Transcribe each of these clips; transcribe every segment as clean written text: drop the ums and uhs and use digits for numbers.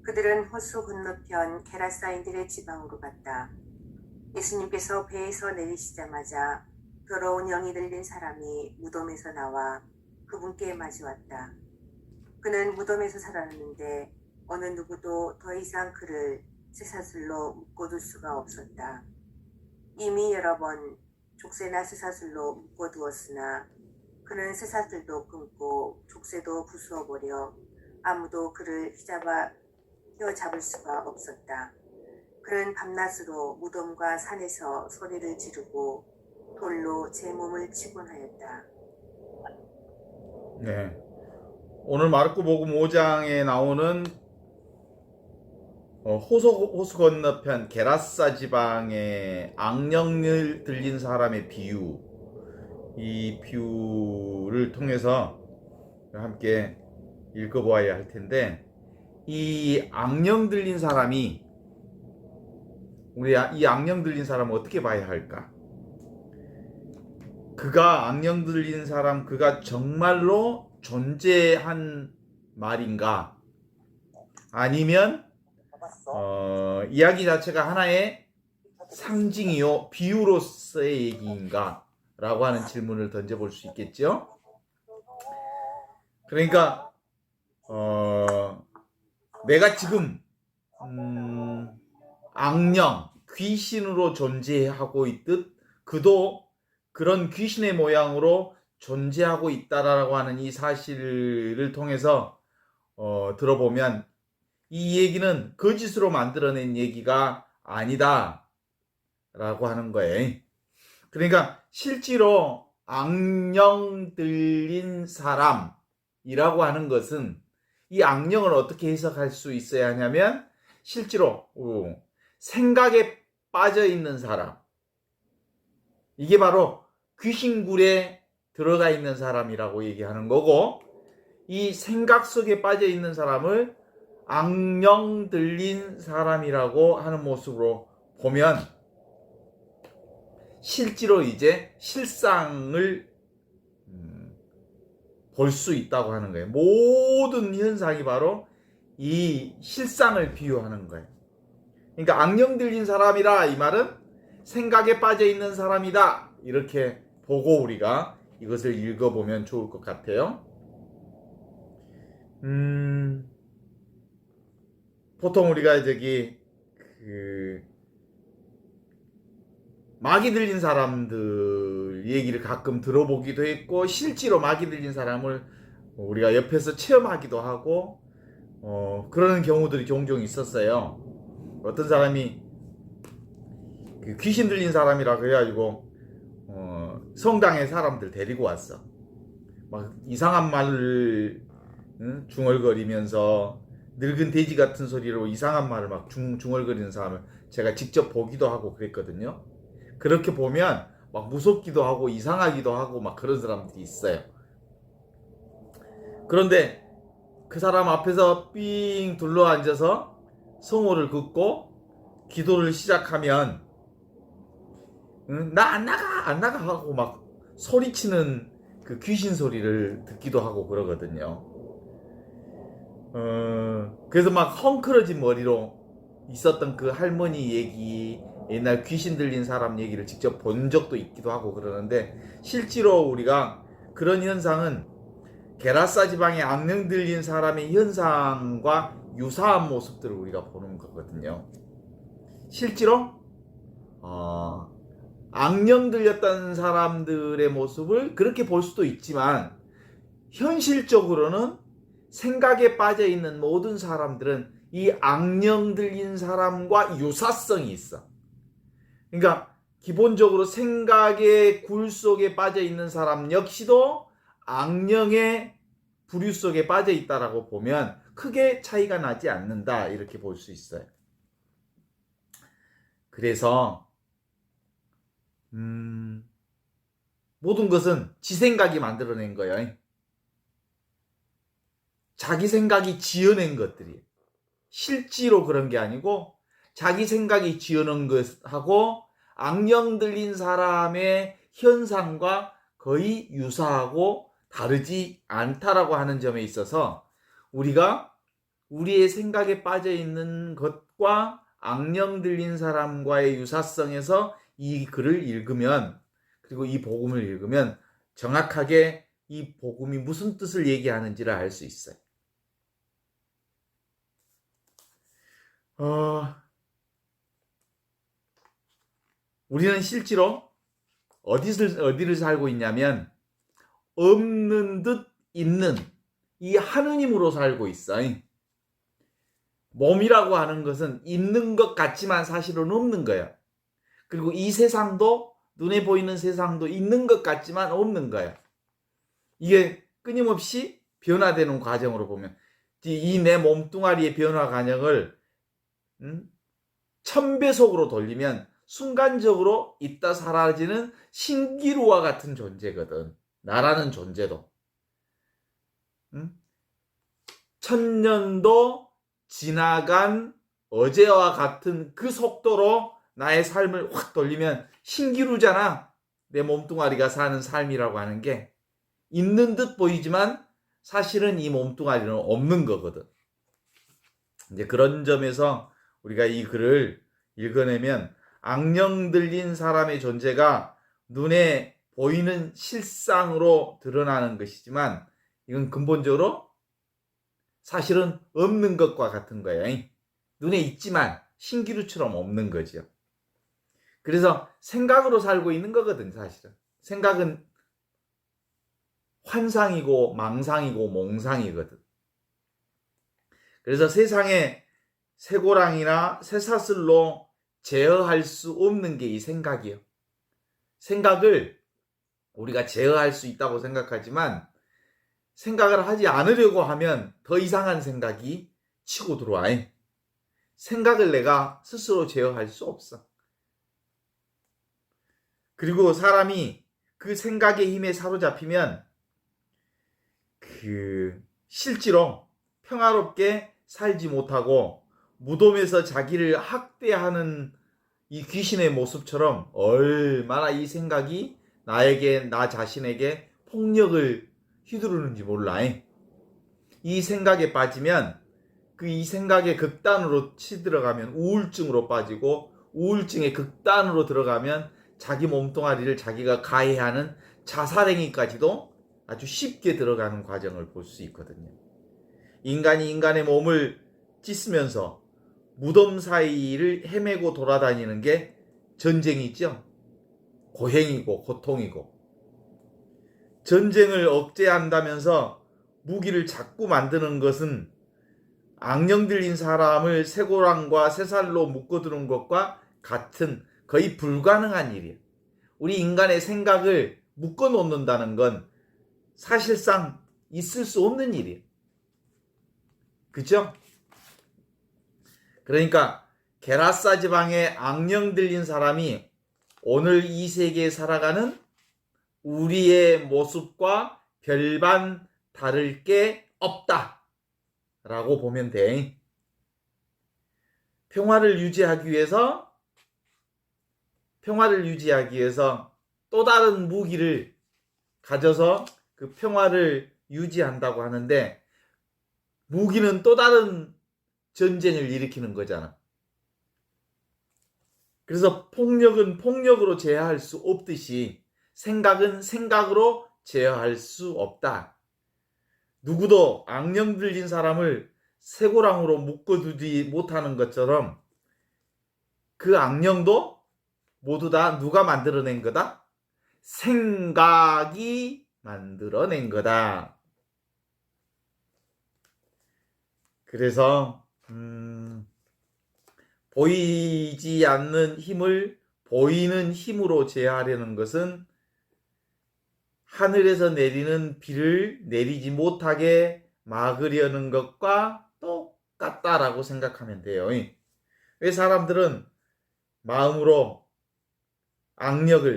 그들은 호수 건너편 게라사인들의 지방으로 갔다. 예수님께서 배에서 내리시자마자 더러운 영이 들린 사람이 무덤에서 나와 그분께 마주왔다. 그는 무덤에서 살았는데 어느 누구도 더 이상 그를 쇠사슬로 묶어둘 수가 없었다. 이미 여러 번 족쇄나 쇠사슬로 묶어두었으나 그는 쇠사슬도 끊고 족쇄도 부수어버려 아무도 그를 휘잡을 수가 없었다. 그는 밤낮으로 무덤과 산에서 소리를 지르고 돌로 제 몸을 치곤 하였다. 네. 오늘 마르코복음 5장에 나오는 호수 건너편 게라사 지방의 악령을 들린 사람의 비유, 이 비유를 통해서 함께 읽어보아야 할 텐데, 이 악령 들린 사람이, 이 악령 들린 사람을 어떻게 봐야 할까? 그가 악령 들린 사람, 그가 정말로 존재한 말인가? 아니면 이야기 자체가 하나의 상징이요 비유로서의 얘기인가? 라고 하는 질문을 던져볼 수 있겠죠? 그러니까 내가 지금 악령, 귀신으로 존재하고 있듯 그도 그런 귀신의 모양으로 존재하고 있다라고 하는 이 사실을 통해서 들어보면 이 얘기는 거짓으로 만들어낸 얘기가 아니다 라고 하는 거예요. 그러니까 실제로 악령 들린 사람이라고 하는 것은 이 악령을 어떻게 해석할 수 있어야 하냐면 실제로 생각에 빠져 있는 사람, 이게 바로 귀신굴에 들어가 있는 사람이라고 얘기하는 거고, 이 생각 속에 빠져 있는 사람을 악령 들린 사람이라고 하는 모습으로 보면 실제로 이제 실상을 볼 수 있다고 하는 거예요. 모든 현상이 바로 이 실상을 비유하는 거예요. 그러니까 악령 들린 사람이라 이 말은 생각에 빠져 있는 사람이다, 이렇게 보고 우리가 이것을 읽어보면 좋을 것 같아요. 보통 우리가 마귀 들린 사람들 얘기를 가끔 들어보기도 했고, 실제로 마귀 들린 사람을 우리가 옆에서 체험하기도 하고 그러는 경우들이 종종 있었어요. 어떤 사람이 귀신 들린 사람이라 그래가지고 성당에 사람들 데리고 왔어. 막 이상한 말을 중얼거리면서 늙은 돼지 같은 소리로 이상한 말을 막 중얼거리는 사람을 제가 직접 보기도 하고 그랬거든요. 그렇게 보면 막 무섭기도 하고 이상하기도 하고 막 그런 사람들이 있어요. 그런데 그 사람 앞에서 삥 둘러 앉아서 성호를 긋고 기도를 시작하면 나 안 나가 하고 막 소리치는 그 귀신 소리를 듣기도 하고 그러거든요. 그래서 막 헝클어진 머리로 있었던 그 할머니 얘기, 옛날 귀신 들린 사람 얘기를 직접 본 적도 있기도 하고 그러는데, 실제로 우리가 그런 현상은 게라사 지방에 악령 들린 사람의 현상과 유사한 모습들을 우리가 보는 거거든요. 실제로 악령 들렸다는 사람들의 모습을 그렇게 볼 수도 있지만, 현실적으로는 생각에 빠져 있는 모든 사람들은 이 악령 들린 사람과 유사성이 있어. 그러니까 기본적으로 생각의 굴 속에 빠져 있는 사람 역시도 악령의 부류 속에 빠져 있다라고 보면 크게 차이가 나지 않는다, 이렇게 볼 수 있어요. 그래서 모든 것은 지 생각이 만들어낸 거예요. 자기 생각이 지어낸 것들이 실제로 그런 게 아니고 자기 생각이 지어낸 것하고 악령 들린 사람의 현상과 거의 유사하고 다르지 않다라고 하는 점에 있어서 우리가 우리의 생각에 빠져 있는 것과 악령 들린 사람과의 유사성에서 이 글을 읽으면, 그리고 이 복음을 읽으면 정확하게 이 복음이 무슨 뜻을 얘기하는지를 알 수 있어요. 우리는 실제로 어디를 살고 있냐면 없는 듯 있는 이 하느님으로 살고 있어. 몸이라고 하는 것은 있는 것 같지만 사실은 없는 거야. 그리고 이 세상도, 눈에 보이는 세상도 있는 것 같지만 없는 거야. 이게 끊임없이 변화되는 과정으로 보면 이 내 몸뚱아리의 변화 과정을 1000배속으로 돌리면 순간적으로 있다 사라지는 신기루와 같은 존재거든. 나라는 존재도. 1000년도 지나간 어제와 같은 그 속도로 나의 삶을 확 돌리면 신기루잖아. 내 몸뚱아리가 사는 삶이라고 하는 게 있는 듯 보이지만 사실은 이 몸뚱아리는 없는 거거든. 이제 그런 점에서 우리가 이 글을 읽어내면 악령 들린 사람의 존재가 눈에 보이는 실상으로 드러나는 것이지만 이건 근본적으로 사실은 없는 것과 같은 거예요. 눈에 있지만 신기루처럼 없는 거죠. 그래서 생각으로 살고 있는 거거든, 사실은. 생각은 환상이고 망상이고 몽상이거든. 그래서 세상에 쇠고랑이나 쇠사슬로 제어할 수 없는 게 이 생각이에요. 생각을 우리가 제어할 수 있다고 생각하지만 생각을 하지 않으려고 하면 더 이상한 생각이 치고 들어와. 생각을 내가 스스로 제어할 수 없어. 그리고 사람이 그 생각의 힘에 사로잡히면 실제로 평화롭게 살지 못하고 무덤에서 자기를 학대하는 이 귀신의 모습처럼 얼마나 이 생각이 나 자신에게 폭력을 휘두르는지 몰라. 이 생각에 빠지면 이 생각의 극단으로 치들어가면 우울증으로 빠지고 우울증의 극단으로 들어가면 자기 몸뚱아리를 자기가 가해하는 자살행위까지도 아주 쉽게 들어가는 과정을 볼 수 있거든요. 인간이 인간의 몸을 찢으면서 무덤 사이를 헤매고 돌아다니는 게 전쟁이죠. 고행이고 고통이고. 전쟁을 억제한다면서 무기를 자꾸 만드는 것은 악령 들린 사람을 쇠고랑과 쇠살로 묶어두는 것과 같은 거의 불가능한 일이에요. 우리 인간의 생각을 묶어놓는다는 건 사실상 있을 수 없는 일이에요. 그죠? 그러니까 게라사 지방에 악령 들린 사람이 오늘 이 세계에 살아가는 우리의 모습과 별반 다를 게 없다 라고 보면 돼. 평화를 유지하기 위해서 또 다른 무기를 가져서 그 평화를 유지한다고 하는데 무기는 또 다른 전쟁을 일으키는 거잖아. 그래서 폭력은 폭력으로 제어할 수 없듯이 생각은 생각으로 제어할 수 없다. 누구도 악령 들린 사람을 쇠고랑으로 묶어두지 못하는 것처럼 그 악령도 모두 다 누가 만들어낸 거다? 생각이 만들어낸 거다. 그래서 보이지 않는 힘을 보이는 힘으로 제어하려는 것은 하늘에서 내리는 비를 내리지 못하게 막으려는 것과 똑같다라고 생각하면 돼요. 왜 사람들은 마음으로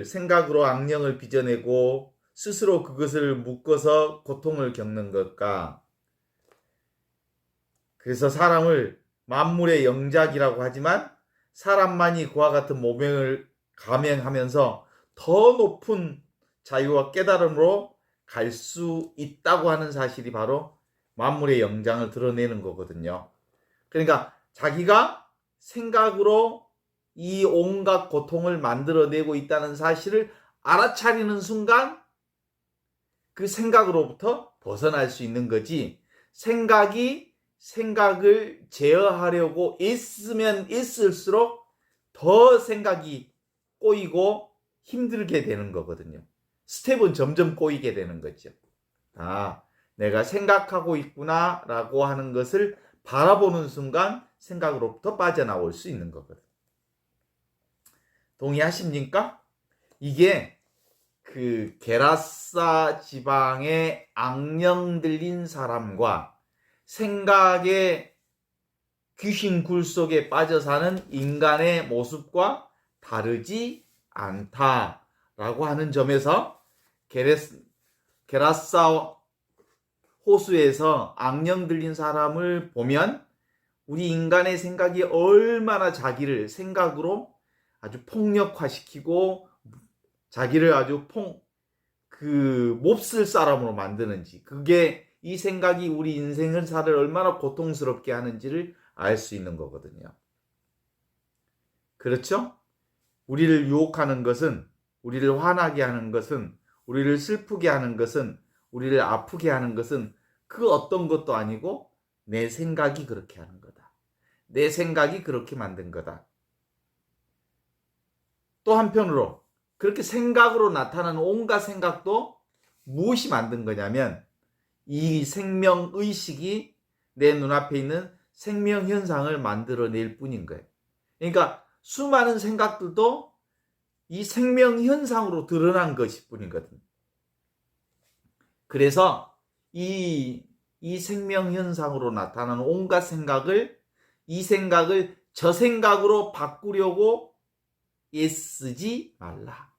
생각으로 악령을 빚어내고 스스로 그것을 묶어서 고통을 겪는 것과 그래서 사람을 만물의 영작이라고 하지만 사람만이 그와 같은 모명을 감행하면서 더 높은 자유와 깨달음으로 갈 수 있다고 하는 사실이 바로 만물의 영장을 드러내는 거거든요. 그러니까 자기가 생각으로 이 온갖 고통을 만들어내고 있다는 사실을 알아차리는 순간 그 생각으로부터 벗어날 수 있는 거지, 생각이 생각을 제어하려고 애쓰면 애쓸수록 더 생각이 꼬이고 힘들게 되는 거거든요. 스텝은 점점 꼬이게 되는 거죠. 내가 생각하고 있구나 라고 하는 것을 바라보는 순간 생각으로부터 빠져나올 수 있는 거거든요. 동의하십니까? 이게 그 게라사 지방의 악령 들린 사람과 생각의 귀신 굴 속에 빠져 사는 인간의 모습과 다르지 않다라고 하는 점에서 게라사 호수에서 악령 들린 사람을 보면 우리 인간의 생각이 얼마나 자기를 생각으로 아주 폭력화시키고 자기를 아주 몹쓸 사람으로 만드는지, 그게 이 생각이 우리 인생을 얼마나 고통스럽게 하는지를 알 수 있는 거거든요. 그렇죠? 우리를 유혹하는 것은, 우리를 화나게 하는 것은, 우리를 슬프게 하는 것은, 우리를 아프게 하는 것은 그 어떤 것도 아니고 내 생각이 그렇게 하는 거다. 내 생각이 그렇게 만든 거다. 또 한편으로 그렇게 생각으로 나타나는 온갖 생각도 무엇이 만든 거냐면 이 생명의식이 내 눈앞에 있는 생명현상을 만들어낼 뿐인 거예요. 그러니까 수많은 생각들도 이 생명현상으로 드러난 것일 뿐이거든요. 그래서 이 생명현상으로 나타나는 온갖 생각을, 이 생각을 저 생각으로 바꾸려고 애쓰지 말라.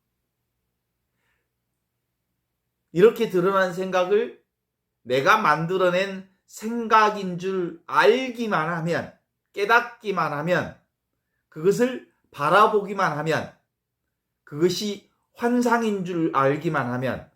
이렇게 드러난 생각을 내가 만들어낸 생각인 줄 알기만 하면, 깨닫기만 하면, 그것을 바라보기만 하면, 그것이 환상인 줄 알기만 하면,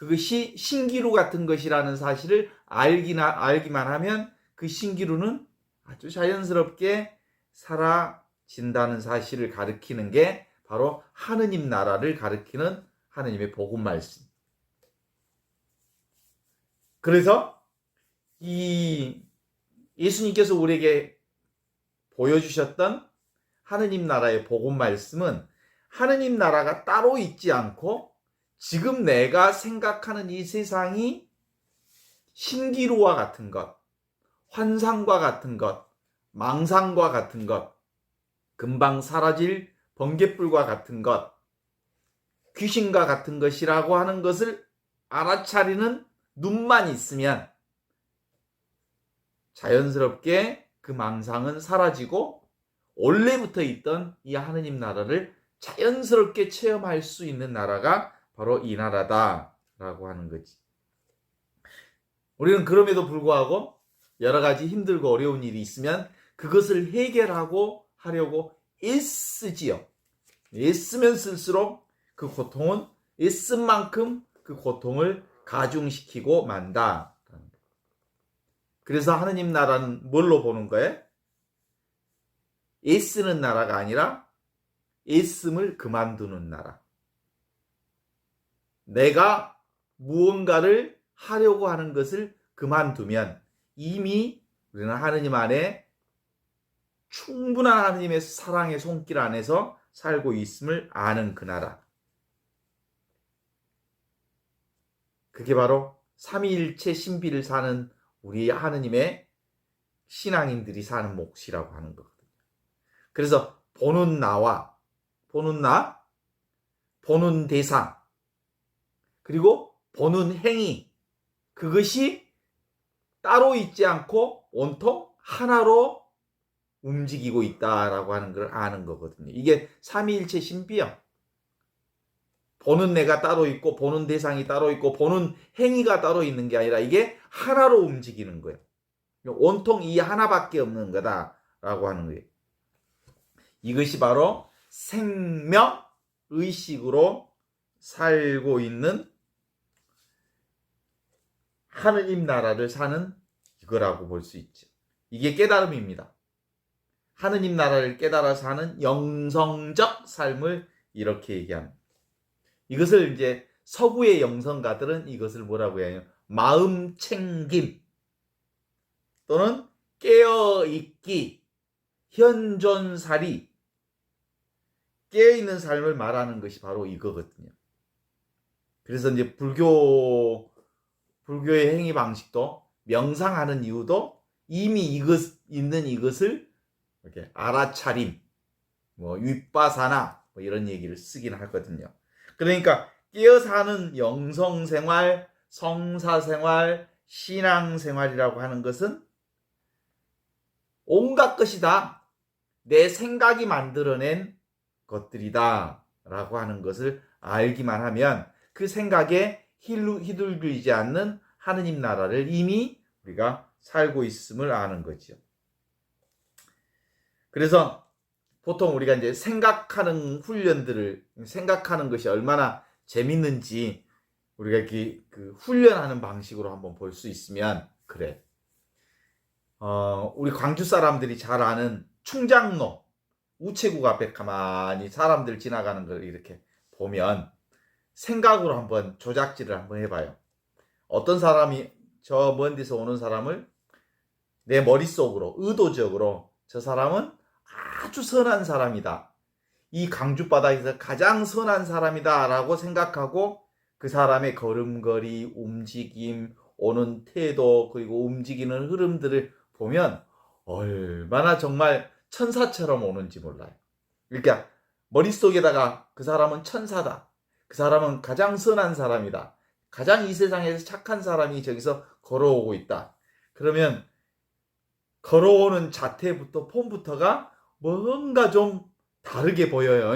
그것이 신기루 같은 것이라는 사실을 알기만 하면 그 신기루는 아주 자연스럽게 사라진다는 사실을 가리키는 게 바로 하느님 나라를 가리키는 하느님의 복음 말씀. 그래서 이 예수님께서 우리에게 보여주셨던 하느님 나라의 복음 말씀은 하느님 나라가 따로 있지 않고 지금 내가 생각하는 이 세상이 신기루와 같은 것, 환상과 같은 것, 망상과 같은 것, 금방 사라질 번갯불과 같은 것, 귀신과 같은 것이라고 하는 것을 알아차리는 눈만 있으면 자연스럽게 그 망상은 사라지고 원래부터 있던 이 하느님 나라를 자연스럽게 체험할 수 있는 나라가 바로 이 나라다라고 하는 거지. 우리는 그럼에도 불구하고 여러 가지 힘들고 어려운 일이 있으면 그것을 해결하고 하려고 애쓰지요. 애쓰면 쓸수록 그 고통은 애쓴 만큼 그 고통을 가중시키고 만다. 그래서 하느님 나라는 뭘로 보는 거예요? 애쓰는 나라가 아니라 애씀을 그만두는 나라. 내가 무언가를 하려고 하는 것을 그만두면 이미 우리는 하느님 안에 충분한 하느님의 사랑의 손길 안에서 살고 있음을 아는 그 나라. 그게 바로 삼위일체 신비를 사는 우리 하느님의 신앙인들이 사는 몫이라고 하는 거거든요. 그래서 보는 나와 보는 나, 보는 대상, 그리고 보는 행위, 그것이 따로 있지 않고 온통 하나로 움직이고 있다라고 하는 걸 아는 거거든요. 이게 삼위일체 신비요. 보는 내가 따로 있고 보는 대상이 따로 있고 보는 행위가 따로 있는 게 아니라 이게 하나로 움직이는 거예요. 온통 이 하나밖에 없는 거다라고 하는 거예요. 이것이 바로 생명의식으로 살고 있는 하느님 나라를 사는 그거라고 볼 수 있죠. 이게 깨달음입니다. 하느님 나라를 깨달아 사는 영성적 삶을 이렇게 얘기합니다. 이것을 이제 서구의 영성가들은 이것을 뭐라고 해요? 마음 챙김 또는 깨어있기, 현존살이, 깨어있는 삶을 말하는 것이 바로 이거거든요. 그래서 이제 불교의 행위 방식도 명상하는 이유도 이미 있는 이것을 이렇게 알아차림, 뭐 윗바사나 뭐 이런 얘기를 쓰긴 하거든요. 그러니까 깨어 사는 영성 생활, 성사 생활, 신앙 생활이라고 하는 것은 온갖 것이 다 내 생각이 만들어낸 것들이다 라고 하는 것을 알기만 하면 그 생각에 휘둘리지 않는 하느님 나라를 이미 우리가 살고 있음을 아는 거죠. 그래서 보통 우리가 이제 생각하는 훈련들을, 생각하는 것이 얼마나 재밌는지 우리가 그 훈련하는 방식으로 한번 볼 수 있으면 그래. 우리 광주 사람들이 잘 아는 충장로, 우체국 앞에 가만히 사람들 지나가는 걸 이렇게 보면 생각으로 한번 조작질을 한번 해봐요. 어떤 사람이 저 먼 데서 오는 사람을 내 머릿속으로 의도적으로 저 사람은 아주 선한 사람이다. 이 강주 바닥에서 가장 선한 사람이다 라고 생각하고 그 사람의 걸음걸이, 움직임, 오는 태도, 그리고 움직이는 흐름들을 보면 얼마나 정말 천사처럼 오는지 몰라요. 그러니까 머릿속에다가 그 사람은 천사다. 그 사람은 가장 선한 사람이다. 가장 이 세상에서 착한 사람이 저기서 걸어오고 있다. 그러면 걸어오는 자태부터 폼부터가 뭔가 좀 다르게 보여요.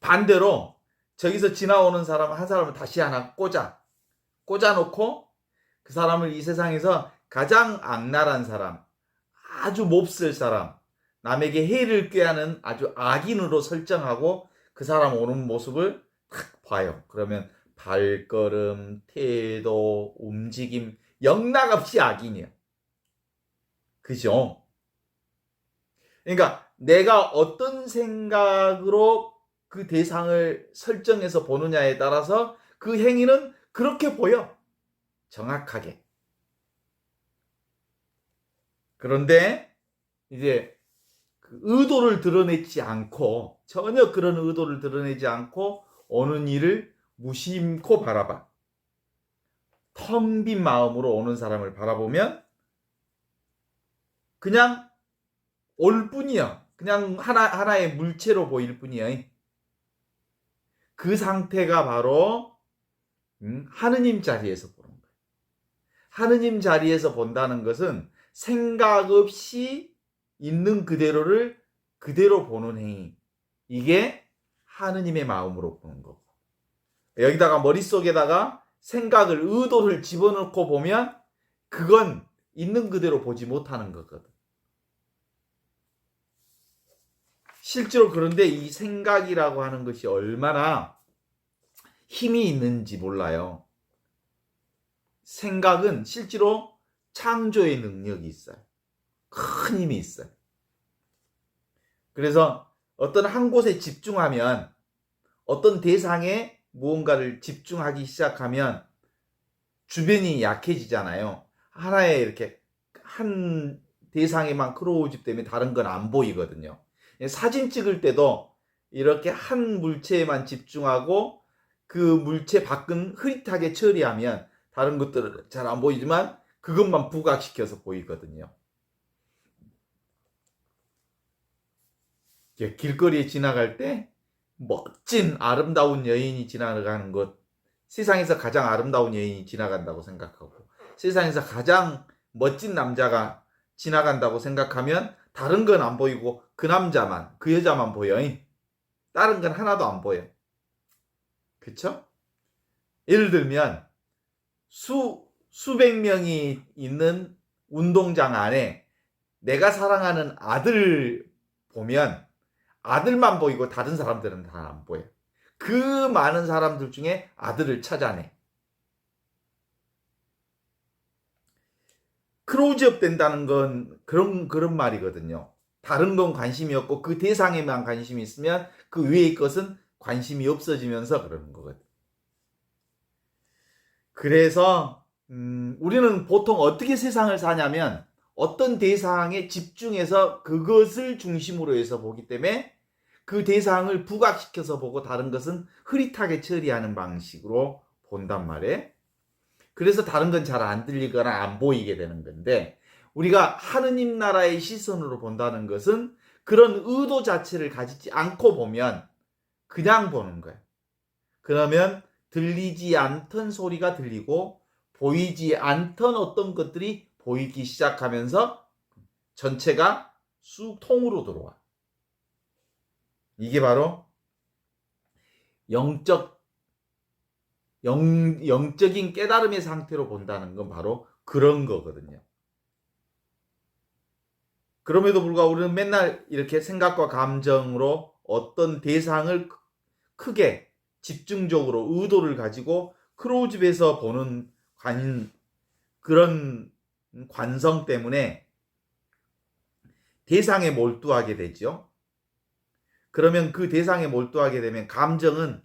반대로 저기서 지나오는 사람 한 사람을 다시 하나 꽂아놓고 그 사람을 이 세상에서 가장 악랄한 사람, 아주 몹쓸 사람, 남에게 해를 꾀하는 아주 악인으로 설정하고 그 사람 오는 모습을 딱 봐요. 그러면 발걸음, 태도, 움직임 영락없이 악인이에요. 그죠? 그러니까 내가 어떤 생각으로 그 대상을 설정해서 보느냐에 따라서 그 행위는 그렇게 보여. 정확하게. 그런데 이제 그 의도를 드러내지 않고, 전혀 그런 의도를 드러내지 않고 오는 일을 무심코 바라봐. 텅 빈 마음으로 오는 사람을 바라보면 그냥 올 뿐이야. 그냥 하나의 물체로 보일 뿐이야. 그 상태가 바로 하느님 자리에서 보는 거예요. 하느님 자리에서 본다는 것은 생각 없이 있는 그대로를 그대로 보는 행위. 이게 하느님의 마음으로 보는 거고. 여기다가 머릿속에다가 생각을, 의도를 집어넣고 보면 그건 있는 그대로 보지 못하는 거거든. 실제로 그런데 이 생각이라고 하는 것이 얼마나 힘이 있는지 몰라요. 생각은 실제로 창조의 능력이 있어요. 큰 힘이 있어요. 그래서 어떤 한 곳에 집중하면, 어떤 대상에 무언가를 집중하기 시작하면 주변이 약해지잖아요. 하나에 이렇게 한 대상에만 크로우집 때문에 다른 건 안 보이거든요. 사진 찍을 때도 이렇게 한 물체에만 집중하고 그 물체 밖은 흐릿하게 처리하면 다른 것들은 잘 안 보이지만 그것만 부각시켜서 보이거든요. 길거리에 지나갈 때 멋진 아름다운 여인이 지나가는 것, 세상에서 가장 아름다운 여인이 지나간다고 생각하고 세상에서 가장 멋진 남자가 지나간다고 생각하면 다른 건 안 보이고 그 남자만, 그 여자만 보여. 다른 건 하나도 안 보여. 그쵸? 예를 들면 수백 명이 있는 운동장 안에 내가 사랑하는 아들 보면 아들만 보이고 다른 사람들은 다 안 보여. 그 많은 사람들 중에 아들을 찾아내. 클로즈업 된다는 건 그런 말이거든요. 다른 건 관심이 없고 그 대상에만 관심이 있으면 그 위의 것은 관심이 없어지면서 그러는 거거든요. 그래서 우리는 보통 어떻게 세상을 사냐면 어떤 대상에 집중해서 그것을 중심으로 해서 보기 때문에 그 대상을 부각시켜서 보고 다른 것은 흐릿하게 처리하는 방식으로 본단 말이에요. 그래서 다른 건 잘 안 들리거나 안 보이게 되는 건데, 우리가 하느님 나라의 시선으로 본다는 것은 그런 의도 자체를 가지지 않고 보면 그냥 보는 거예요. 그러면 들리지 않던 소리가 들리고 보이지 않던 어떤 것들이 보이기 시작하면서 전체가 쑥 통으로 들어와. 이게 바로 영적인 깨달음의 상태로 본다는 건 바로 그런 거거든요. 그럼에도 불구하고 우리는 맨날 이렇게 생각과 감정으로 어떤 대상을 크게 집중적으로 의도를 가지고 크로즈업에서 보는 그런 관성 때문에 대상에 몰두하게 되죠. 그러면 그 대상에 몰두하게 되면 감정은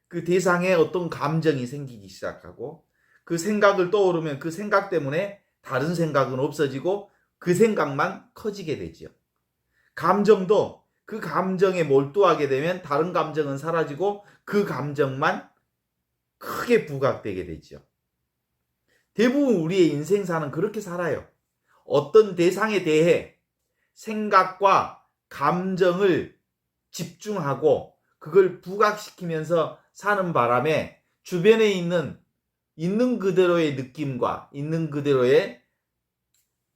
그 대상에 어떤 감정이 생기기 시작하고 그 생각을 떠오르면 그 생각 때문에 다른 생각은 없어지고 그 생각만 커지게 되죠. 감정도 그 감정에 몰두하게 되면 다른 감정은 사라지고 그 감정만 크게 부각되게 되죠. 대부분 우리의 인생사는 그렇게 살아요. 어떤 대상에 대해 생각과 감정을 집중하고 그걸 부각시키면서 사는 바람에 주변에 있는 그대로의 느낌과 있는 그대로의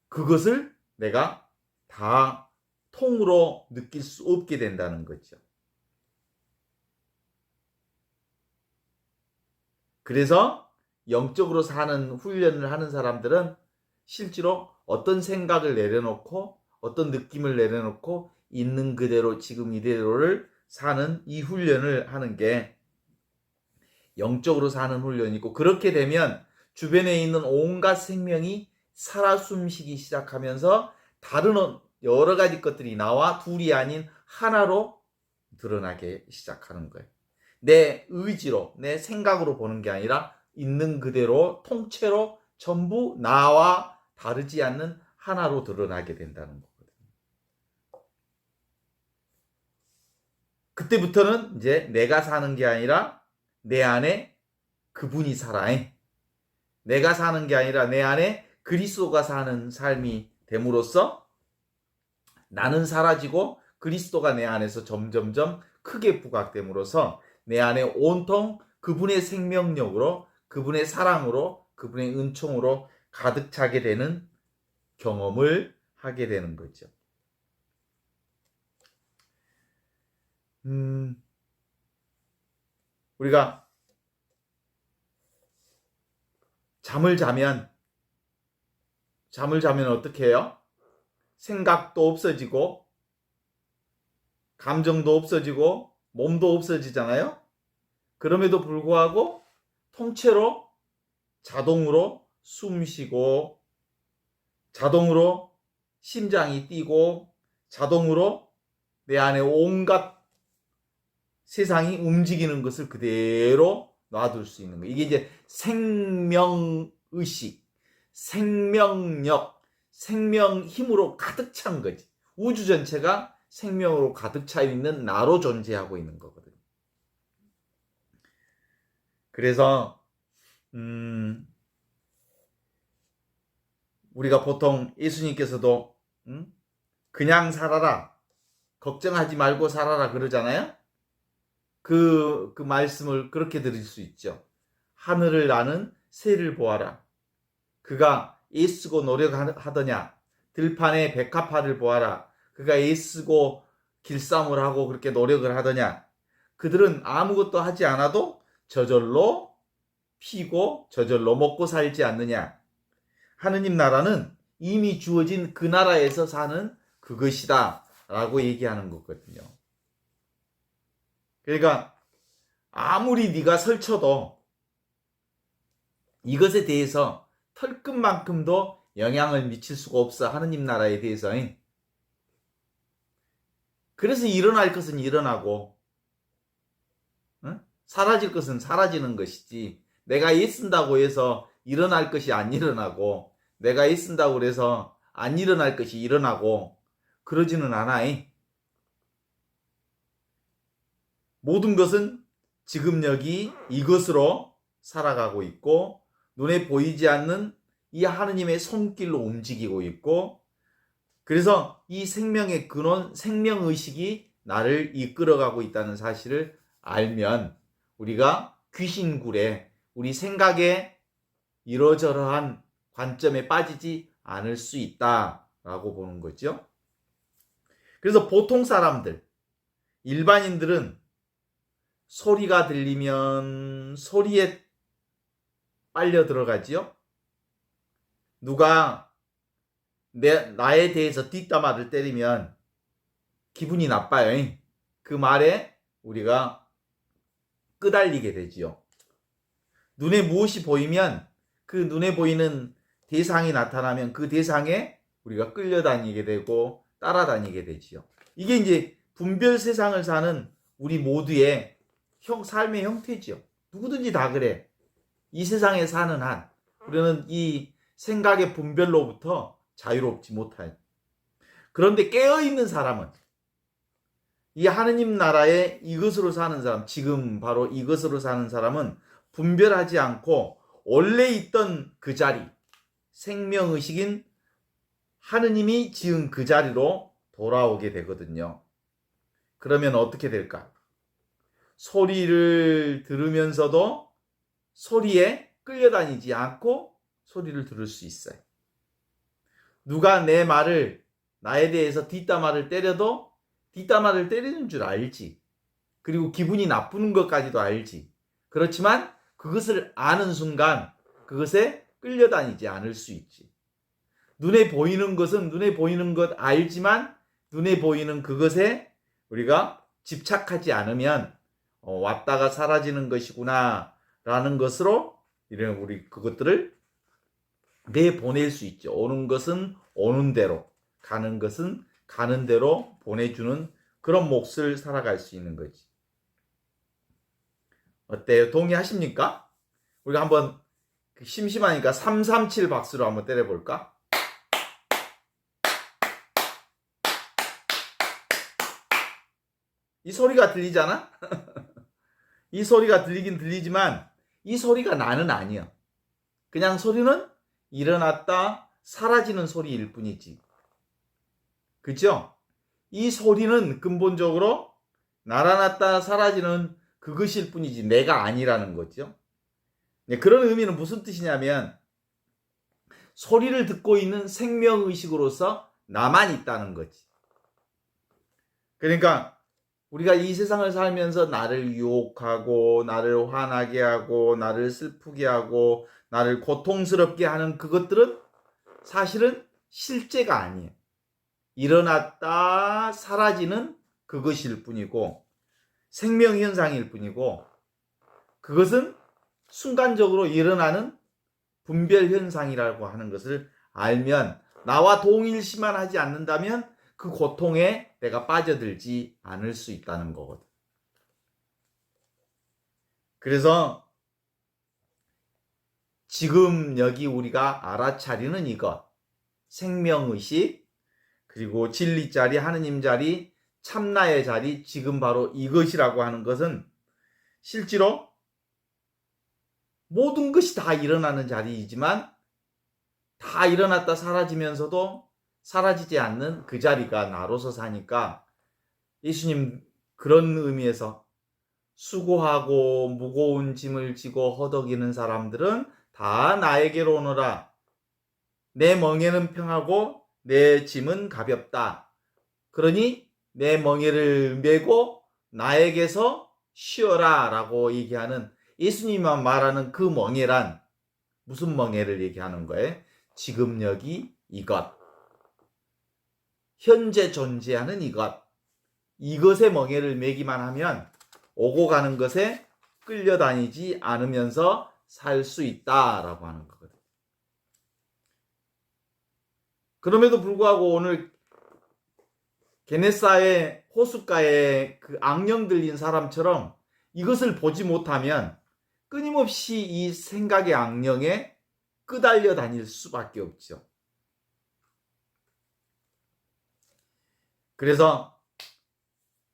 그것을 내가 다 통으로 느낄 수 없게 된다는 거죠. 그래서 영적으로 사는 훈련을 하는 사람들은 실제로 어떤 생각을 내려놓고 어떤 느낌을 내려놓고 있는 그대로 지금 이대로를 사는 이 훈련을 하는 게 영적으로 사는 훈련이고, 그렇게 되면 주변에 있는 온갖 생명이 살아 숨쉬기 시작하면서 다른 여러 가지 것들이 나와 둘이 아닌 하나로 드러나기 시작하는 거예요. 내 의지로, 내 생각으로 보는 게 아니라 있는 그대로 통째로 전부 나와 다르지 않는 하나로 드러나게 된다는 거거든요. 그때부터는 이제 내가 사는 게 아니라 내 안에 그분이 살아. 내가 사는 게 아니라 내 안에 그리스도가 사는 삶이 됨으로써 나는 사라지고 그리스도가 내 안에서 점점점 크게 부각됨으로써 내 안에 온통 그분의 생명력으로, 그분의 사랑으로, 그분의 은총으로 가득 차게 되는 경험을 하게 되는 거죠. 우리가 잠을 자면 어떻게 해요? 생각도 없어지고 감정도 없어지고 몸도 없어지잖아요. 그럼에도 불구하고 통째로 자동으로 숨 쉬고 자동으로 심장이 뛰고 자동으로 내 안에 온갖 세상이 움직이는 것을 그대로 놔둘 수 있는 거예요. 이게 이제 생명의식, 생명력, 생명 힘으로 가득 찬 거지. 우주 전체가 생명으로 가득 차 있는 나로 존재하고 있는 거거든요. 그래서 우리가 보통 예수님께서도 그냥 살아라, 걱정하지 말고 살아라 그러잖아요. 그 말씀을 그렇게 들을 수 있죠. 하늘을 나는 새를 보아라. 그가 애쓰고 노력하더냐. 들판에 백합화를 보아라. 그가 애쓰고 길쌈을 하고 그렇게 노력을 하더냐. 그들은 아무것도 하지 않아도 저절로 피고 저절로 먹고 살지 않느냐. 하느님 나라는 이미 주어진 그 나라에서 사는 그것이다 라고 얘기하는 거거든요. 그러니까 아무리 네가 설쳐도 이것에 대해서 털끝만큼도 영향을 미칠 수가 없어. 하느님 나라에 대해서. 그래서 일어날 것은 일어나고, 응? 사라질 것은 사라지는 것이지, 내가 애쓴다고 해서 일어날 것이 안 일어나고, 내가 애쓴다고 해서 안 일어날 것이 일어나고, 그러지는 않아. 모든 것은 지금 여기 이것으로 살아가고 있고, 눈에 보이지 않는 이 하느님의 손길로 움직이고 있고, 그래서 이 생명의 근원, 생명의식이 나를 이끌어가고 있다는 사실을 알면 우리가 귀신굴에 우리 생각에 이러저러한 관점에 빠지지 않을 수 있다라고 보는 거죠. 그래서 보통 사람들, 일반인들은 소리가 들리면 소리에 빨려 들어가지요. 누가 나에 대해서 뒷담화를 때리면 기분이 나빠요. 그 말에 우리가 끄달리게 되지요. 눈에 무엇이 보이면 그 눈에 보이는 대상이 나타나면 그 대상에 우리가 끌려다니게 되고 따라다니게 되지요. 이게 이제 분별 세상을 사는 우리 모두의 삶의 형태지요. 누구든지 다 그래. 이 세상에 사는 한 우리는 이 생각의 분별로부터 자유롭지 못할. 그런데 깨어있는 사람은, 이 하느님 나라의 이것으로 사는 사람, 지금 바로 이것으로 사는 사람은 분별하지 않고 원래 있던 그 자리, 생명의식인 하느님이 지은 그 자리로 돌아오게 되거든요. 그러면 어떻게 될까? 소리를 들으면서도 소리에 끌려다니지 않고 소리를 들을 수 있어요. 누가 내 말을, 나에 대해서 뒷담화를 때려도 뒷담화를 때리는 줄 알지. 그리고 기분이 나쁘는 것까지도 알지. 그렇지만 그것을 아는 순간 그것에 끌려다니지 않을 수 있지. 눈에 보이는 것은 눈에 보이는 것 알지만 눈에 보이는 그것에 우리가 집착하지 않으면 왔다가 사라지는 것이구나 라는 것으로 이런 우리 그것들을 내보낼 수 있죠. 오는 것은 오는 대로, 가는 것은 가는 대로 보내주는 그런 몫을 살아갈 수 있는 거지. 어때요? 동의하십니까? 우리가 한번 심심하니까 337 박수로 한번 때려볼까? 이 소리가 들리잖아? 이 소리가 들리긴 들리지만 이 소리가 나는 아니야. 그냥 소리는 일어났다 사라지는 소리일 뿐이지. 그죠? 이 소리는 근본적으로 날아났다 사라지는 그것일 뿐이지 내가 아니라는 거죠. 그런 의미는 무슨 뜻이냐면 소리를 듣고 있는 생명의식으로서 나만 있다는 거지. 그러니까 우리가 이 세상을 살면서 나를 유혹하고 나를 화나게 하고 나를 슬프게 하고 나를 고통스럽게 하는 그것들은 사실은 실제가 아니에요. 일어났다 사라지는 그것일 뿐이고 생명현상일 뿐이고 그것은 순간적으로 일어나는 분별현상이라고 하는 것을 알면 나와 동일시만 하지 않는다면 그 고통에 내가 빠져들지 않을 수 있다는 거거든. 그래서 지금 여기 우리가 알아차리는 이것, 생명의식, 그리고 진리 자리, 하느님 자리, 참나의 자리, 지금 바로 이것이라고 하는 것은 실제로 모든 것이 다 일어나는 자리이지만 다 일어났다 사라지면서도 사라지지 않는 그 자리가 나로서 사니까 예수님 그런 의미에서 수고하고 무거운 짐을 지고 허덕이는 사람들은 다 나에게로 오너라. 내 멍에는 평하고 내 짐은 가볍다. 그러니 내 멍에를 메고 나에게서 쉬어라 라고 얘기하는 예수님만 말하는 그 멍에란 무슨 멍에를 얘기하는 거예요? 지금 여기 이것. 현재 존재하는 이것의 멍에를 메기만 하면 오고 가는 것에 끌려다니지 않으면서 살 수 있다라고 하는 거거든. 그럼에도 불구하고 오늘 게네사의 호숫가에 그 악령 들린 사람처럼 이것을 보지 못하면 끊임없이 이 생각의 악령에 끄달려 다닐 수밖에 없죠. 그래서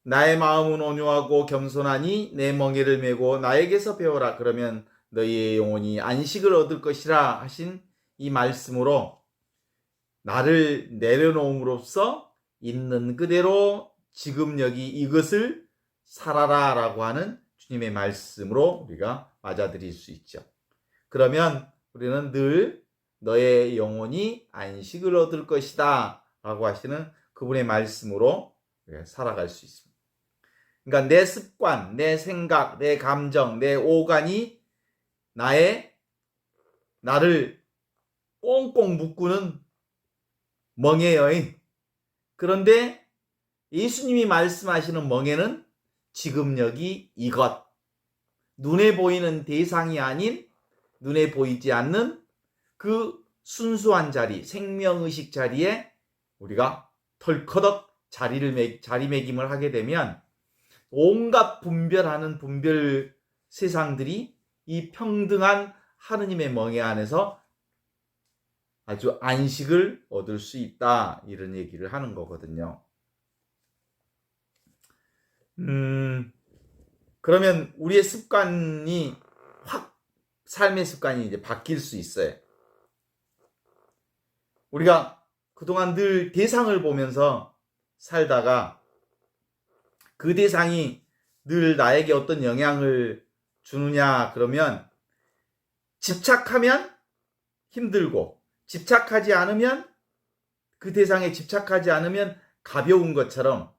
나의 마음은 온유하고 겸손하니 내 멍에를 메고 나에게서 배워라. 그러면 너희의 영혼이 안식을 얻을 것이라 하신 이 말씀으로 나를 내려놓음으로써 있는 그대로 지금 여기 이것을 살아라 라고 하는 주님의 말씀으로 우리가 맞아들일 수 있죠. 그러면 우리는 늘 너의 영혼이 안식을 얻을 것이다 라고 하시는 그분의 말씀으로 살아갈 수 있습니다. 그러니까 내 습관, 내 생각, 내 감정, 내 오간이 나를 꽁꽁 묶고는 멍에요. 그런데 예수님이 말씀하시는 멍에는 지금 여기 이것, 눈에 보이는 대상이 아닌 눈에 보이지 않는 그 순수한 자리, 생명의식 자리에 우리가 털커덕 자리매김을 하게 되면 온갖 분별하는 분별 세상들이 이 평등한 하느님의 멍에 안에서 아주 안식을 얻을 수 있다, 이런 얘기를 하는 거거든요. 그러면 우리의 습관이 삶의 습관이 이제 바뀔 수 있어요. 우리가 그동안 늘 대상을 보면서 살다가 그 대상이 늘 나에게 어떤 영향을 주느냐 그러면 집착하면 힘들고 집착하지 않으면 그 대상에 집착하지 않으면 가벼운 것처럼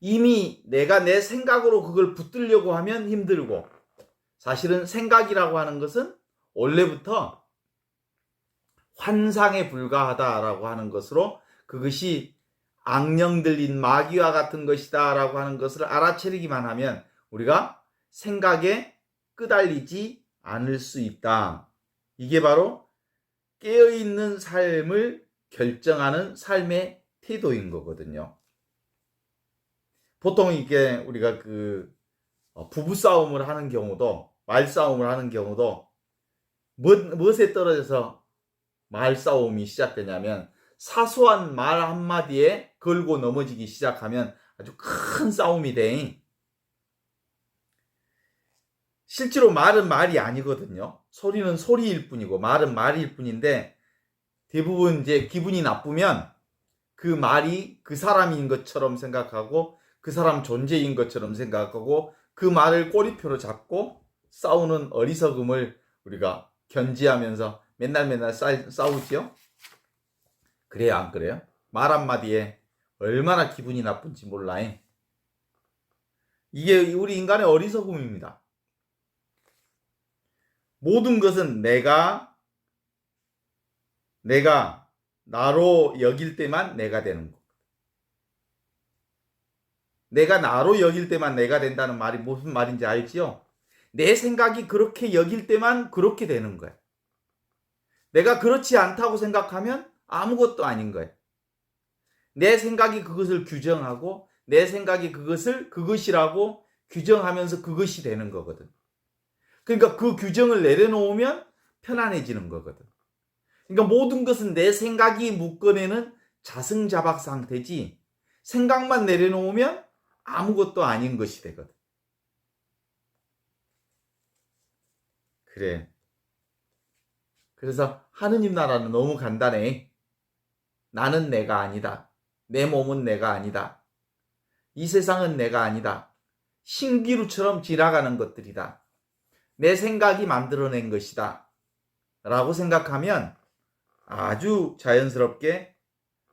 이미 내가 내 생각으로 그걸 붙들려고 하면 힘들고 사실은 생각이라고 하는 것은 원래부터 환상에 불과하다라고 하는 것으로 그것이 악령 들린 마귀와 같은 것이다 라고 하는 것을 알아차리기만 하면 우리가 생각에 끄달리지 않을 수 있다. 이게 바로 깨어있는 삶을 결정하는 삶의 태도인 거거든요. 보통 이게 우리가 부부싸움을 하는 경우도 말싸움을 하는 경우도 무엇에 떨어져서 말싸움이 시작되냐면 사소한 말 한마디에 걸고 넘어지기 시작하면 아주 큰 싸움이 돼. 실제로 말은 말이 아니거든요. 소리는 소리일 뿐이고 말은 말일 뿐인데 대부분 이제 기분이 나쁘면 그 말이 그 사람인 것처럼 생각하고 그 사람 존재인 것처럼 생각하고 그 말을 꼬리표로 잡고 싸우는 어리석음을 우리가 견지하면서 맨날 싸우지요? 그래요, 안 그래요? 말 한마디에 얼마나 기분이 나쁜지 몰라. 이게 우리 인간의 어리석음입니다. 모든 것은 내가 나로 여길 때만 내가 되는 거. 내가 나로 여길 때만 내가 된다는 말이 무슨 말인지 알지요? 내 생각이 그렇게 여길 때만 그렇게 되는 거야. 내가 그렇지 않다고 생각하면 아무것도 아닌 거야. 내 생각이 그것을 규정하고 내 생각이 그것을 그것이라고 규정하면서 그것이 되는 거거든. 그러니까 그 규정을 내려놓으면 편안해지는 거거든. 그러니까 모든 것은 내 생각이 묶어내는 자승자박 상태지 생각만 내려놓으면 아무것도 아닌 것이 되거든. 그래. 그래서 하느님 나라는 너무 간단해. 나는 내가 아니다. 내 몸은 내가 아니다. 이 세상은 내가 아니다. 신기루처럼 지나가는 것들이다. 내 생각이 만들어낸 것이다. 라고 생각하면 아주 자연스럽게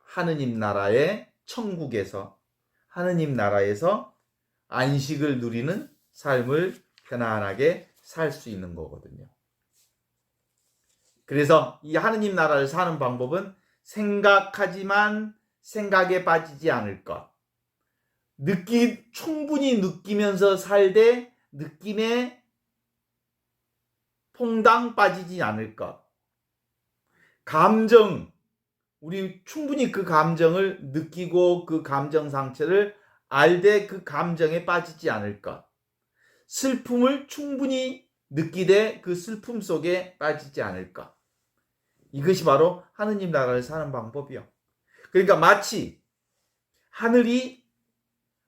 하느님 나라의 천국에서 하느님 나라에서 안식을 누리는 삶을 편안하게 살 수 있는 거거든요. 그래서 이 하느님 나라를 사는 방법은 생각하지만 생각에 빠지지 않을 것. 충분히 느끼면서 살되 느낌에 퐁당 빠지지 않을 것. 감정, 우리 충분히 그 감정을 느끼고 그 감정 상태를 알되 그 감정에 빠지지 않을 것. 슬픔을 충분히 느끼되 그 슬픔 속에 빠지지 않을 것. 이것이 바로 하느님 나라를 사는 방법이요. 그러니까 마치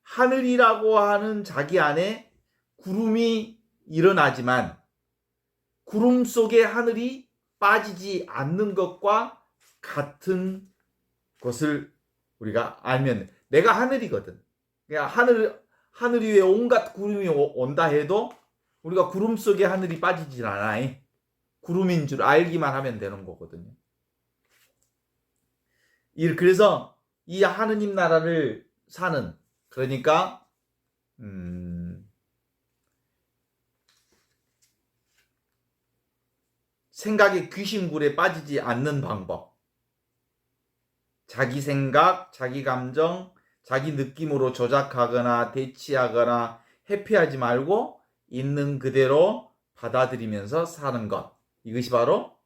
하늘이라고 하는 자기 안에 구름이 일어나지만 구름 속에 하늘이 빠지지 않는 것과 같은 것을 우리가 알면 내가 하늘이거든. 그러니까 하늘 위에 온갖 구름이 온다 해도 우리가 구름 속에 하늘이 빠지질 않아. 구름인 줄 알기만 하면 되는 거거든요. 그래서 이 하느님 나라를 사는, 그러니까 생각의 귀신굴에 빠지지 않는 방법. 자기 생각, 자기 감정, 자기 느낌으로 조작하거나 대치하거나 회피하지 말고 있는 그대로 받아들이면서 사는 것. 이것이 바로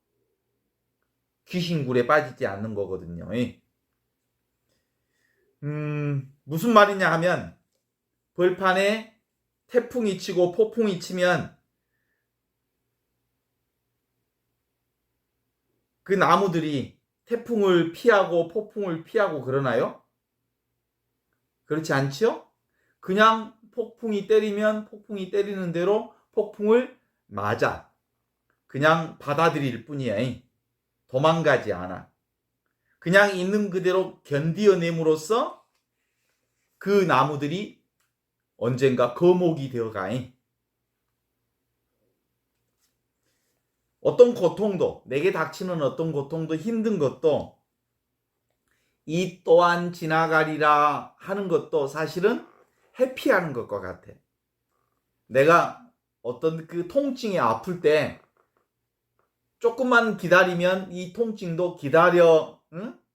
귀신굴에 빠지지 않는 거거든요. 무슨 말이냐 하면 벌판에 태풍이 치고 폭풍이 치면 그 나무들이 태풍을 피하고 폭풍을 피하고 그러나요? 그렇지 않지요? 그냥 폭풍이 때리면 폭풍이 때리는 대로 폭풍을 맞아. 그냥 받아들일 뿐이야. 도망가지 않아. 그냥 있는 그대로 견디어냄으로써 그 나무들이 언젠가 거목이 되어가. 어떤 고통도, 내게 닥치는 어떤 고통도, 힘든 것도 이 또한 지나가리라 하는 것도 사실은 회피하는 것과 같아. 내가 어떤 그 통증이 아플 때 조금만 기다리면 이 통증도 기다려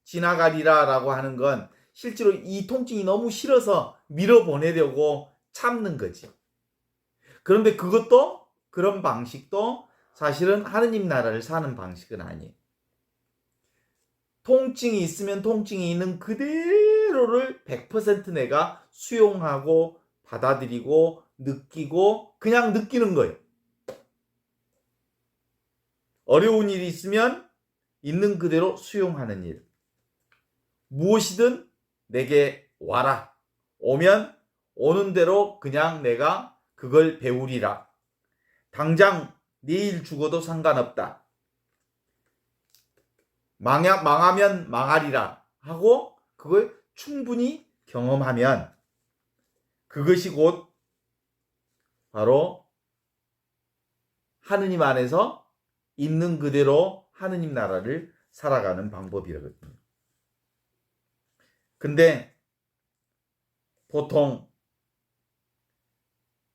지나가리라 라고 하는 건 실제로 이 통증이 너무 싫어서 밀어보내려고 참는 거지. 그런데 그런 방식도 사실은 하느님 나라를 사는 방식은 아니에요. 통증이 있으면 통증이 있는 그대로를 100% 내가 수용하고 받아들이고 느끼고 그냥 느끼는 거예요. 어려운 일이 있으면 있는 그대로 수용하는 일. 무엇이든 내게 와라. 오면 오는 대로 그냥 내가 그걸 배우리라. 당장 내일 죽어도 상관없다. 망하면 망하리라 하고 그걸 충분히 경험하면 그것이 곧 바로 하느님 안에서 있는 그대로 하느님 나라를 살아가는 방법이거든요. 근데 보통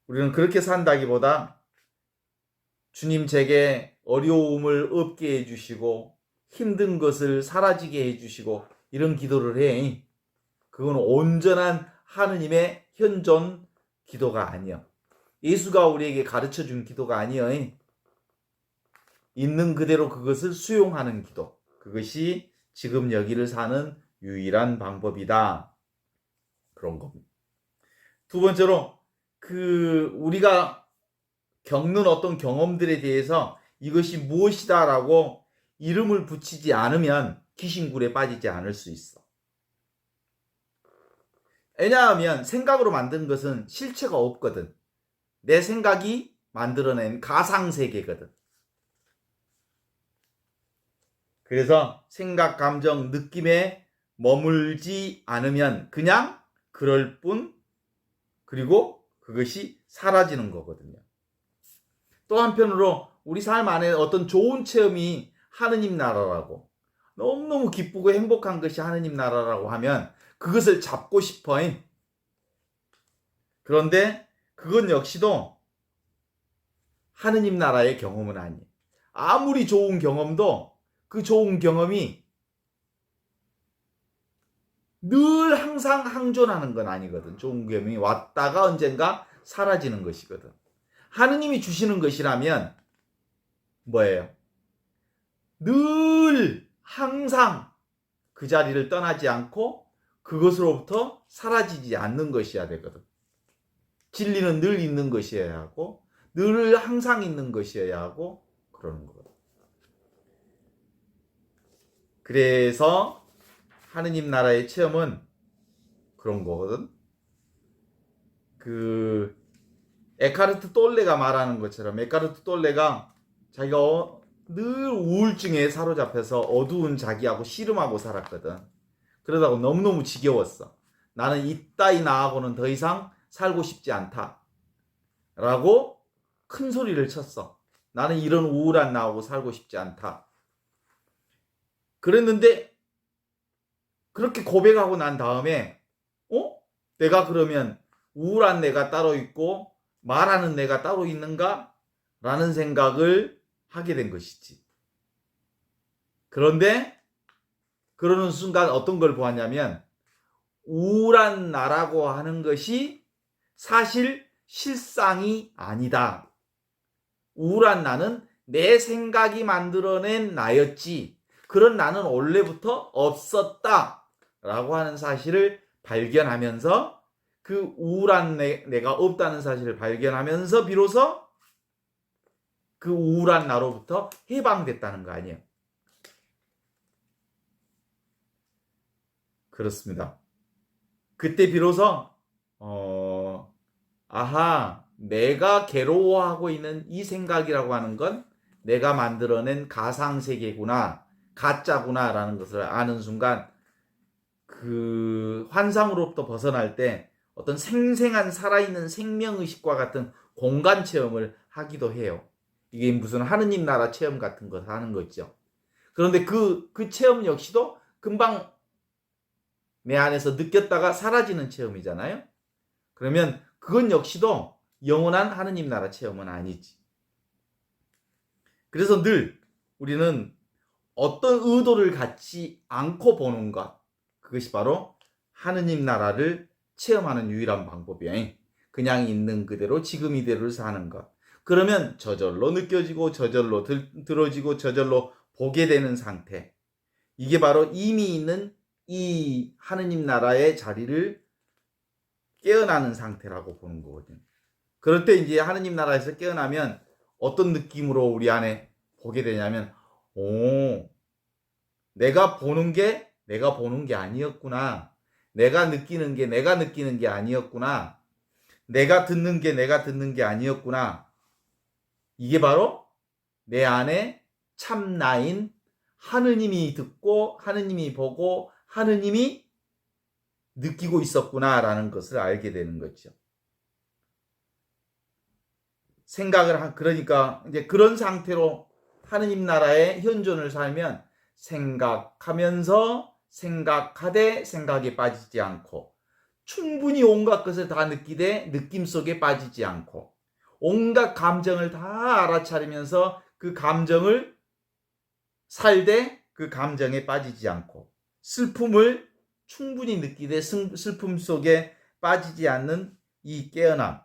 우리는 그렇게 산다기보다 주님 제게 어려움을 없게 해주시고 힘든 것을 사라지게 해주시고 이런 기도를 해. 그건 온전한 하느님의 현존 기도가 아니야. 예수가 우리에게 가르쳐준 기도가 아니야. 있는 그대로 그것을 수용하는 기도. 그것이 지금 여기를 사는 유일한 방법이다. 그런 겁니다. 두 번째로 우리가 겪는 어떤 경험들에 대해서 이것이 무엇이다라고 이름을 붙이지 않으면 귀신굴에 빠지지 않을 수 있어. 왜냐하면 생각으로 만든 것은 실체가 없거든. 내 생각이 만들어낸 가상세계거든. 그래서 생각, 감정, 느낌에 머물지 않으면 그냥 그럴 뿐, 그리고 그것이 사라지는 거거든요. 또 한편으로 우리 삶 안에 어떤 좋은 체험이 하느님 나라라고, 너무너무 기쁘고 행복한 것이 하느님 나라라고 하면 그것을 잡고 싶어. 그런데 그건 역시도 하느님 나라의 경험은 아니에요. 아무리 좋은 경험도 그 좋은 경험이 늘 항상 항존하는 건 아니거든. 좋은 경험이 왔다가 언젠가 사라지는 것이거든. 하느님이 주시는 것이라면 뭐예요? 늘 항상 그 자리를 떠나지 않고 그것으로부터 사라지지 않는 것이어야 되거든. 진리는 늘 있는 것이어야 하고 늘 항상 있는 것이어야 하고 그러는 거거든. 그래서 하느님 나라의 체험은 그런 거거든. 그 에카르트 돌레가 말하는 것처럼 에카르트 돌레가 자기가 늘 우울증에 사로잡혀서 어두운 자기하고 씨름하고 살았거든. 그러다가 너무너무 지겨웠어. 나는 이따위 나하고는 더 이상 살고 싶지 않다 라고 큰 소리를 쳤어. 나는 이런 우울한 나하고 살고 싶지 않다. 그랬는데 그렇게 고백하고 난 다음에 내가 그러면 우울한 내가 따로 있고 말하는 내가 따로 있는가? 라는 생각을 하게 된 것이지. 그런데 그러는 순간 어떤 걸 보았냐면 우울한 나라고 하는 것이 사실 실상이 아니다. 우울한 나는 내 생각이 만들어낸 나였지. 그런 나는 원래부터 없었다. 라고 하는 사실을 발견하면서 그 우울한 내가 없다는 사실을 발견하면서 비로소 그 우울한 나로부터 해방됐다는 거 아니에요. 그렇습니다. 그때 비로소 아하, 내가 괴로워하고 있는 이 생각이라고 하는 건 내가 만들어낸 가상세계구나, 가짜구나 라는 것을 아는 순간 그 환상으로부터 벗어날 때 어떤 생생한 살아있는 생명의식과 같은 공간 체험을 하기도 해요. 이게 무슨 하느님 나라 체험 같은 거 하는 거죠. 그런데 그 체험 역시도 금방 내 안에서 느꼈다가 사라지는 체험이잖아요. 그러면 그건 역시도 영원한 하느님 나라 체험은 아니지. 그래서 늘 우리는 어떤 의도를 갖지 않고 보는 것, 그것이 바로 하느님 나라를 체험하는 유일한 방법이야. 그냥 있는 그대로 지금 이대로를 사는 것. 그러면 저절로 느껴지고 저절로 들어지고 저절로 보게 되는 상태. 이게 바로 이미 있는 이 하느님 나라의 자리를 깨어나는 상태라고 보는 거거든요. 그럴 때 이제 하느님 나라에서 깨어나면 어떤 느낌으로 우리 안에 보게 되냐면 내가 보는 게 아니었구나. 내가 느끼는 게 아니었구나. 내가 듣는 게 아니었구나. 이게 바로 내 안에 참나인 하느님이 듣고 하느님이 보고 하느님이 느끼고 있었구나라는 것을 알게 되는 거죠. 그러니까 이제 그런 상태로 하느님 나라의 현존을 살면 생각하면서 생각하되 생각에 빠지지 않고 충분히 온갖 것을 다 느끼되 느낌 속에 빠지지 않고 온갖 감정을 다 알아차리면서 그 감정을 살되 그 감정에 빠지지 않고 슬픔을 충분히 느끼되 슬픔 속에 빠지지 않는 이 깨어남,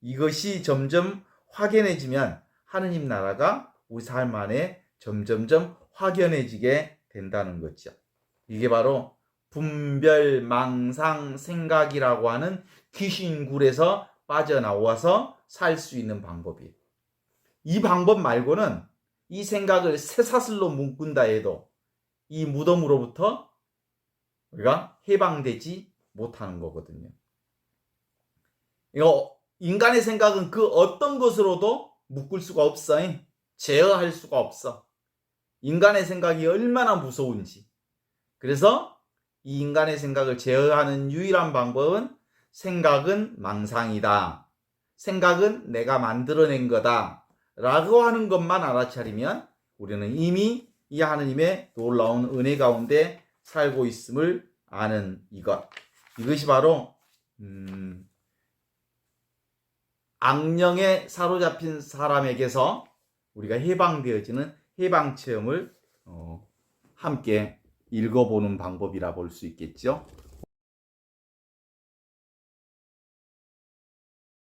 이것이 점점 확연해지면 하느님 나라가 우리 삶 안에 점점점 확연해지게 된다는 거죠. 이게 바로 분별, 망상, 생각이라고 하는 귀신굴에서 빠져나와서 살 수 있는 방법이에요. 이 방법 말고는 이 생각을 쇠사슬로 묶은다 해도 이 무덤으로부터 우리가 해방되지 못하는 거거든요. 이거 인간의 생각은 그 어떤 것으로도 묶을 수가 없어. 제어할 수가 없어. 인간의 생각이 얼마나 무서운지. 그래서 이 인간의 생각을 제어하는 유일한 방법은 생각은 망상이다. 생각은 내가 만들어낸 거다. 라고 하는 것만 알아차리면 우리는 이미 이 하느님의 놀라운 은혜 가운데 살고 있음을 아는 이것. 이것이 바로 악령에 사로잡힌 사람에게서 우리가 해방되어지는 해방 체험을 함께 읽어보는 방법이라 볼 수 있겠죠.